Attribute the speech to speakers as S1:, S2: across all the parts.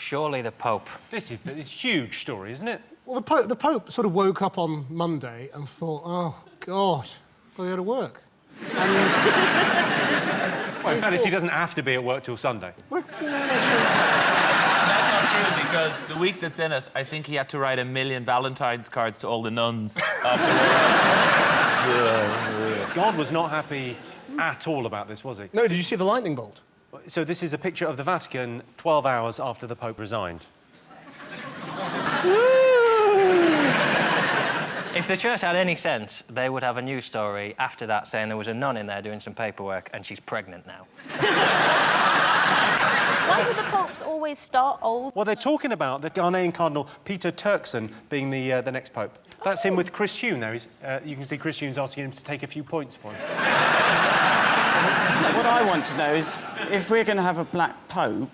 S1: Surely the Pope.
S2: This is a huge story, isn't it?
S3: Well, the Pope sort of woke up on Monday and thought, oh, God, I'll go to work. And...
S2: well, in fairness, he doesn't have to be at work till Sunday.
S3: Well, yeah, that's true.
S4: That's not true, because the week that's in it, I think he had to write 1 million Valentine's cards to all the nuns afterwards.
S2: God was not happy at all about this, was he?
S3: No, did you see the lightning bolt?
S2: So this is a picture of the Vatican 12 hours after the Pope resigned.
S1: If the church had any sense, they would have a news story after that saying there was a nun in there doing some paperwork and she's pregnant now.
S5: Why do the popes always start old?
S2: Well, they're talking about the Ghanaian Cardinal Peter Turkson being the next Pope. That's him with Chris Hume now. You can see Chris Hume's asking him to take a few points for him.
S6: What I want to know is, if we're going to have a black Pope,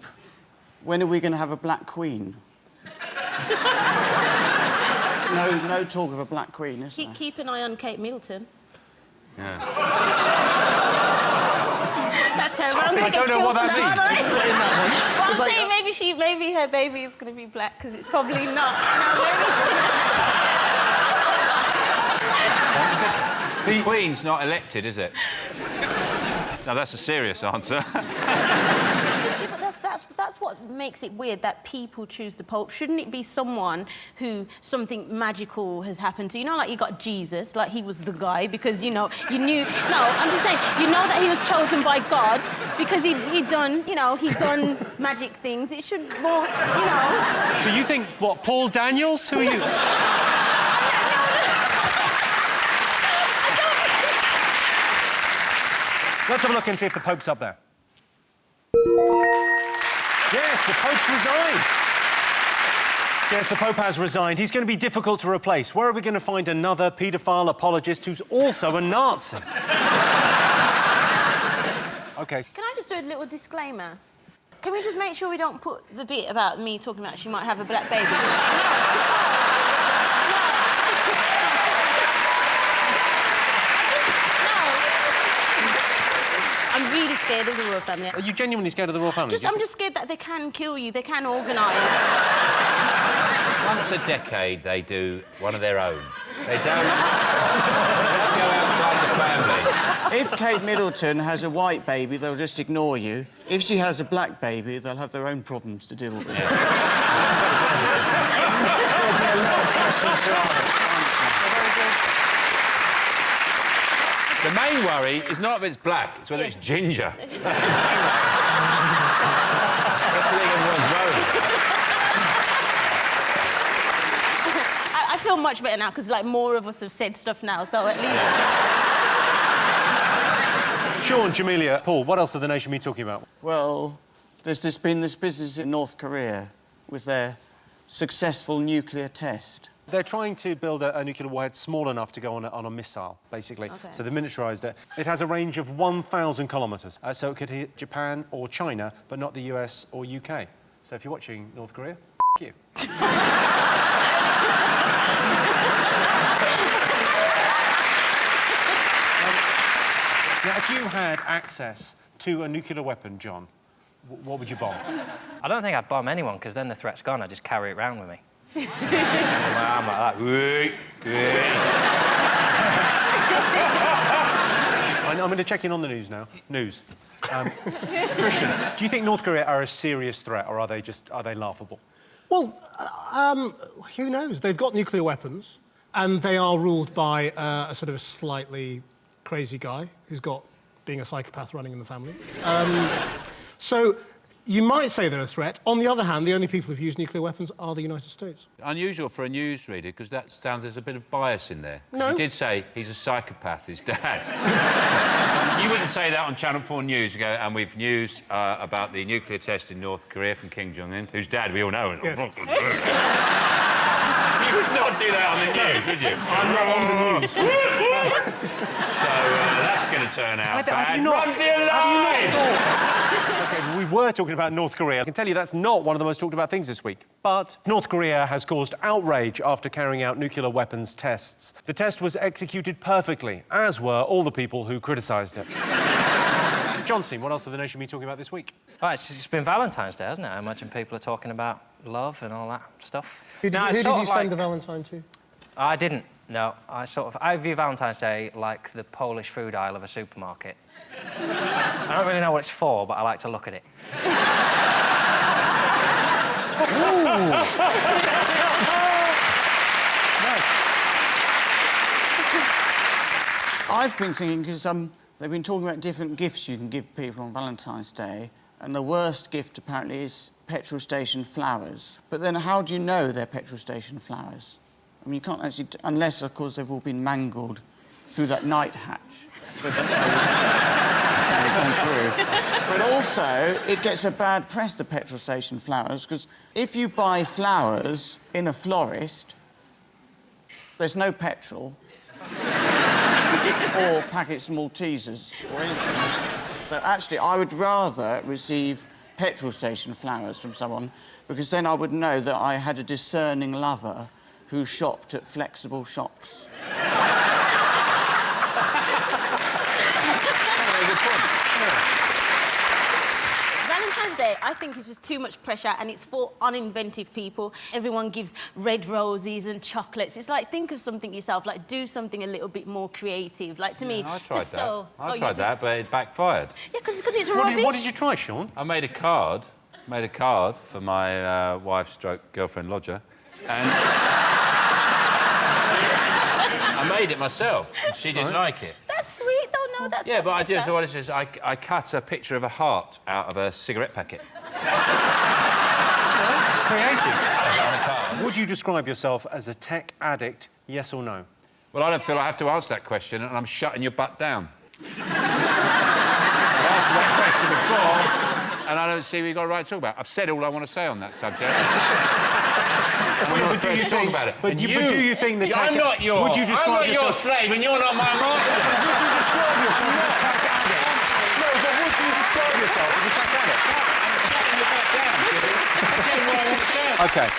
S6: when are we going to have a black Queen? No talk of a black Queen, is there?
S5: Keep an eye on Kate Middleton.
S2: Yeah.
S5: That's terrible.
S2: I don't know what that means.
S5: Explain that one. Well, I'm saying maybe her baby is going to be black, because it's probably not.
S7: The Queen's not elected, is it? No, that's a serious answer.
S5: Yeah, but that's what makes it weird, that people choose the Pope. Shouldn't it be someone who something magical has happened to? You know, like you got Jesus, like he was the guy, because, you know, you knew... No, I'm just saying, you know that he was chosen by God because he'd done, you know, he'd done magic things. It should more, you know...
S2: So you think, what, Paul Daniels? Who are you? Let's have a look and see if the Pope's up there. Yes, the Pope's resigned. Yes, the Pope has resigned. He's going to be difficult to replace. Where are we going to find another paedophile apologist who's also a Nazi? OK.
S5: Can I just do a little disclaimer? Can we just make sure we don't put the bit about me talking about she might have a black baby? I'm really scared of the royal family.
S2: Are you genuinely scared of the royal family?
S5: I'm just scared that they can kill you, they can organise.
S7: Once a decade, they do one of their own. They don't go outside the family.
S6: If Kate Middleton has a white baby, they'll just ignore you. If she has a black baby, they'll have their own problems to deal with. There'll be a lot of questions to ask.
S7: The main worry is not if it's black, it's whether it's ginger. That's the main worry. That's the thing everyone's worried about.
S5: I feel much better now, because, like, more of us have said stuff now, so at least...
S2: Sean, Jamelia, Paul, what else have the nation been talking about?
S6: Well, there's been this business in North Korea with their successful nuclear test.
S2: They're trying to build a nuclear warhead small enough to go on a missile, basically.
S5: Okay.
S2: So they've miniaturised it. It has a range of 1,000 kilometres, so it could hit Japan or China, but not the US or UK. So if you're watching North Korea, you. Now, if you had access to a nuclear weapon, John, what would you bomb?
S1: I don't think I'd bomb anyone, because then the threat's gone. I'd just carry it around with me.
S7: I'm like
S2: I'm going to check in on the news now. News. Christian, do you think North Korea are a serious threat, or are they laughable?
S3: Well, who knows? They've got nuclear weapons, and they are ruled by a sort of a slightly crazy guy who's got being a psychopath running in the family. So you might say they're a threat. On the other hand, the only people who've used nuclear weapons are the United States.
S7: Unusual for a newsreader, because that sounds there's a bit of bias in there.
S3: No.
S7: You did say he's a psychopath, his dad. You wouldn't say that on Channel 4 News. You go, and we've news about the nuclear test in North Korea from Kim Jong-un, whose dad we all know.
S3: Yes.
S7: You would not do that on the news, would you?
S3: I'm not on the news.
S7: So that's going to turn out bad.
S2: Have you not?
S7: Run for your life!
S2: OK, well, we were talking about North Korea. I can tell you that's not one of the most talked about things this week. But North Korea has caused outrage after carrying out nuclear weapons tests. The test was executed perfectly, as were all the people who criticised it. Johnstein, what else have the nation been talking about this week?
S1: Oh, it's been Valentine's Day, hasn't it? I imagine people are talking about love and all that stuff.
S3: Who did you send a Valentine to?
S1: I didn't, no. I view Valentine's Day like the Polish food aisle of a supermarket. I don't really know what it's for, but I like to look at it.
S6: I've been thinking, because they've been talking about different gifts you can give people on Valentine's Day, and the worst gift, apparently, is petrol station flowers. But then how do you know they're petrol station flowers? I mean, you can't actually... Unless, of course, they've all been mangled through that night hatch. But that's how they've gone through. But also, it gets a bad press, the petrol station flowers, because if you buy flowers in a florist, there's no petrol, or packets of Maltesers, or anything. So actually, I would rather receive petrol station flowers from someone, because then I would know that I had a discerning lover who shopped at flexible shops.
S5: Valentine's Day, I think, is just too much pressure, and it's for uninventive people. Everyone gives red roses and chocolates. It's like, think of something yourself, like, do something a little bit more creative. Like, to me,
S7: I tried
S5: just
S7: that.
S5: so...
S7: I tried that, but it backfired.
S5: Yeah, because it's rubbish.
S2: What did you try, Sean?
S7: I made a card for my wife/girlfriend lodger, and I made it myself, and she didn't like it.
S5: That's sweet, though. No, that's...
S7: Yeah, but I do.
S5: better.
S7: So what it is, I cut a picture of a heart out of a cigarette packet.
S2: Creative.
S7: On a card.
S2: Would you describe yourself as a tech addict, yes or no?
S7: Well, I don't feel I have to answer that question, and I'm shutting your butt down. I've answered that question before, and I don't see what you've got a right to talk about. I've said all I want to say on that subject.
S2: But do you think
S7: about it?
S2: But do you think the tech...
S7: I'm not your...
S2: Would you describe
S7: I'm not your slave, and you're not my master.
S2: Would you describe yourself as a tech addict? No, but would you describe yourself as a tech addict? OK.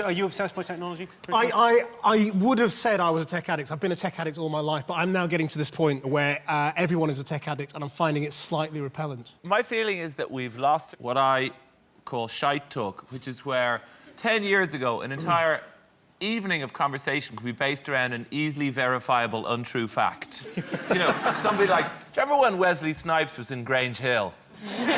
S2: Are you obsessed by technology?
S3: I would have said I was a tech addict. I've been a tech addict all my life, but I'm now getting to this point where everyone is a tech addict, and I'm finding it slightly repellent.
S4: My feeling is that we've lost what I call shite talk, which is where 10 years ago an entire evening of conversation could be based around an easily verifiable untrue fact. You know, somebody like, do you remember when Wesley Snipes was in Grange Hill? Yeah,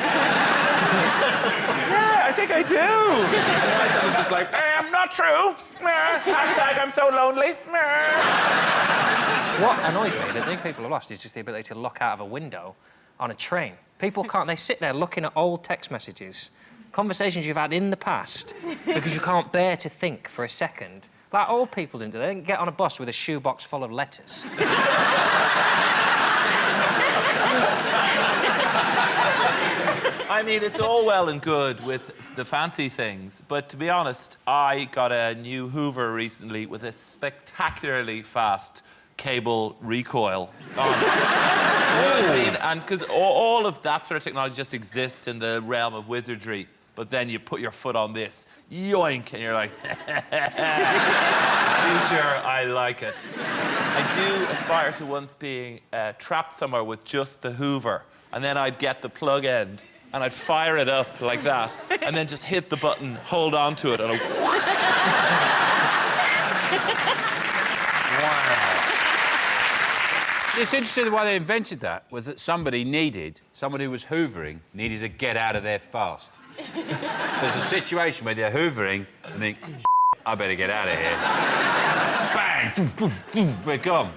S4: I think I do. And someone's just like, not true. Hashtag I'm so lonely.
S1: What annoys me is I think people have lost is just the ability to look out of a window on a train. People can't... They sit there looking at old text messages, conversations you've had in the past, because you can't bear to think for a second. Like old people didn't do. They didn't get on a bus with a shoebox full of letters.
S4: I mean, it's all well and good with the fancy things, but to be honest, I got a new Hoover recently with a spectacularly fast cable recoil on it. You know what I mean? And because all of that sort of technology just exists in the realm of wizardry, but then you put your foot on this, yoink, and you're like, future, I like it. I do aspire to once being trapped somewhere with just the Hoover, and then I'd get the plug end, and I'd fire it up like that, and then just hit the button, hold on to it, and
S7: Wow. It's interesting the way they invented that was that somebody who was hoovering, needed to get out of there fast. There's a situation where they're hoovering and think, I better get out of here. Bang! We're gone.